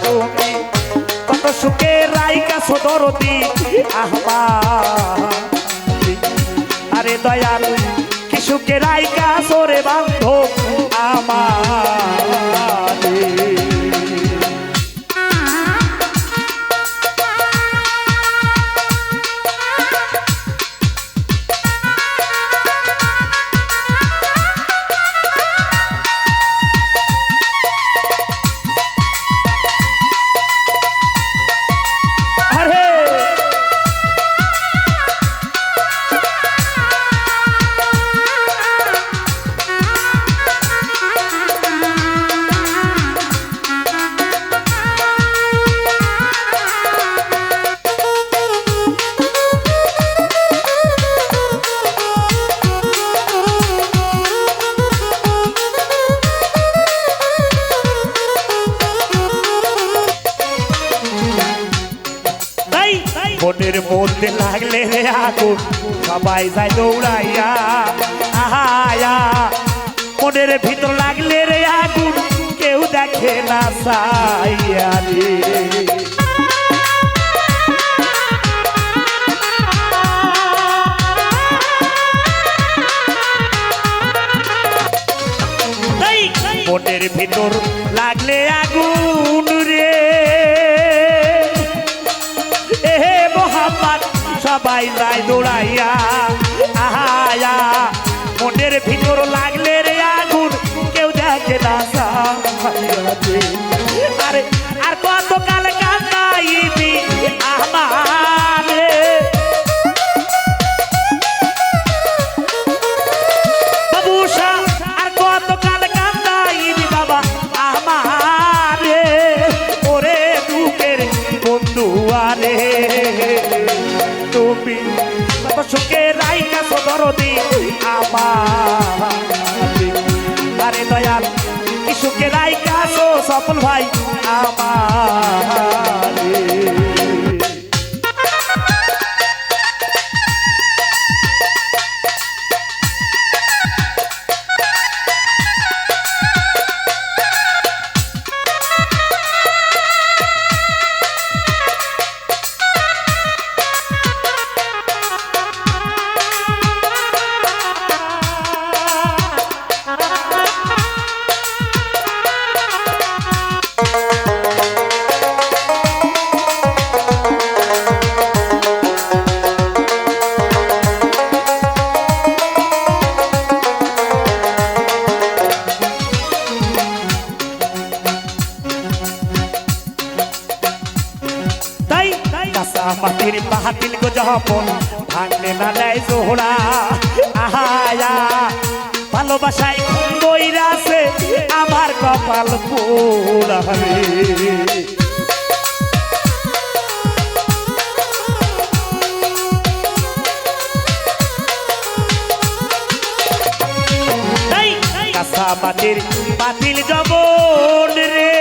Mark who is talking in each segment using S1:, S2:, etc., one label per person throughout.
S1: তুমি কত সুখে রাইকা সদরদি আরে দয়াল কি সুখে রাইকা সরে বান্ধব আমার মনের মধ্যে লাগলে রে আগুন সবাই যায় দৌড়াইয়া আহায়া মনের ভিতর লাগলে রে আগুন কেউ দেখে না সাইয়া রে মনের ভিতর লাগলে আগুন রে সবাই যায় দৌড়াইয়া আহায়া মনের ভিতর লাগলে রে আগুন কেউ দেখে না আরে আর কত কাল কান্দাইবি আমারে বাবুসা আর কত কাল কান্দাইবি বাবা আমারে ওরে দুঃখের বন্ধু আরে তুমি কত সুখে রাইকা সদরদি আমার আরে দয়াল কি সুখে রাইকা সফল ভাই আমার মাটির পাহাতিল গো যখন ভাঙলে না দেয় জোহরা আহায়া ভালোবাসায় বইরাছে আমার কপাল পোড়া রে কাঁচা মাটির পাতিল জবন রে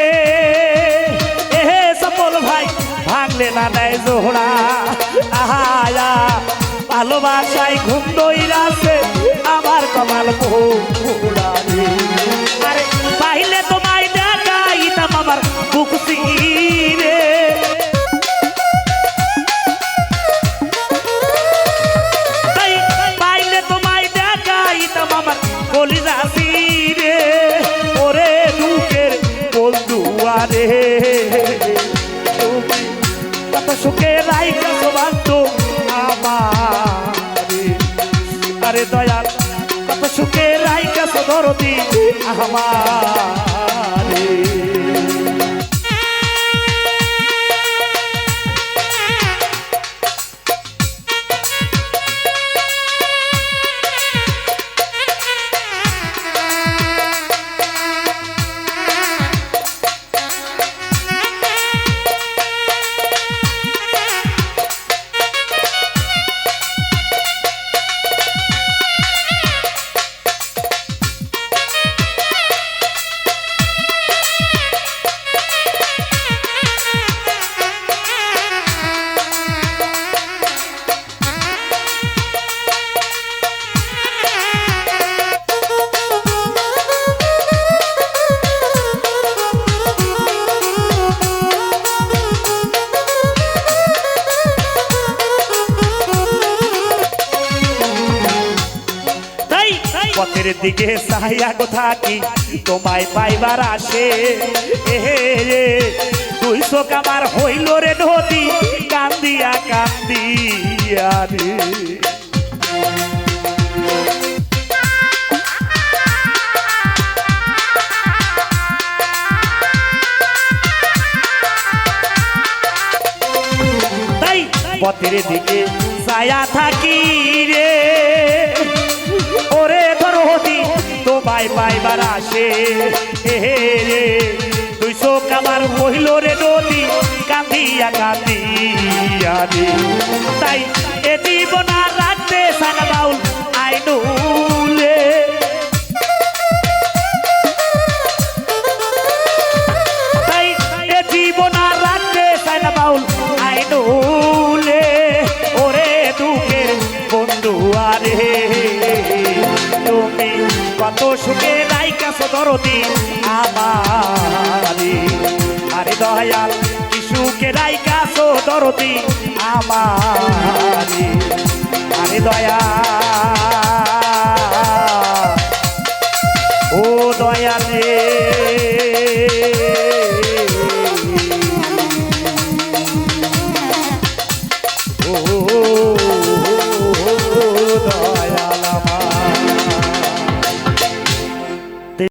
S1: সফল ভাই ভাঙলে না দেয় জোহরা আহায়া ভালোবাসায় ঘুম দইরাছে আমার কপাল পোড়া রে আরে পাইলে তোমায় দেখাইতাম আমার বুক চিরে পাইলে তোমায় দেখাইতাম আমার কলিজা চিরে ওরে দুঃখের বন্ধু আরে কত সুখে রাইকা সবান্ধু আমারে আরে দয়াল কত সুখে রাইকা সদরদি আমারে পথের দিকে চাহিয়া গো থাকি তোমায় পাইবার আসে এহে রে দুই চোখ আমার হইল রে নদী কান্দিয়া কান্দিয়া রে তাই পথের দিকে ছায়া থাকি রে ওরে দরদি তোমায় পাইবার আসে হে রে তুই চোখ আমার মহিল রে নদী কাঁদিয়া কাঁদিয়া রে তাই এ জীবন আর রাখতে সানা বাউল আইনুলে তাই এ জীবন আর রাখতে সানা বাউল আইনুলে ওরে দুঃখের বন্ধু আরে তুমি কত সুখে রাইকাছো দরদি আমারে আরে দয়াল কি সুখে রাইকাছো দরদি আমারে আরে দয়াল ও দয়াল রে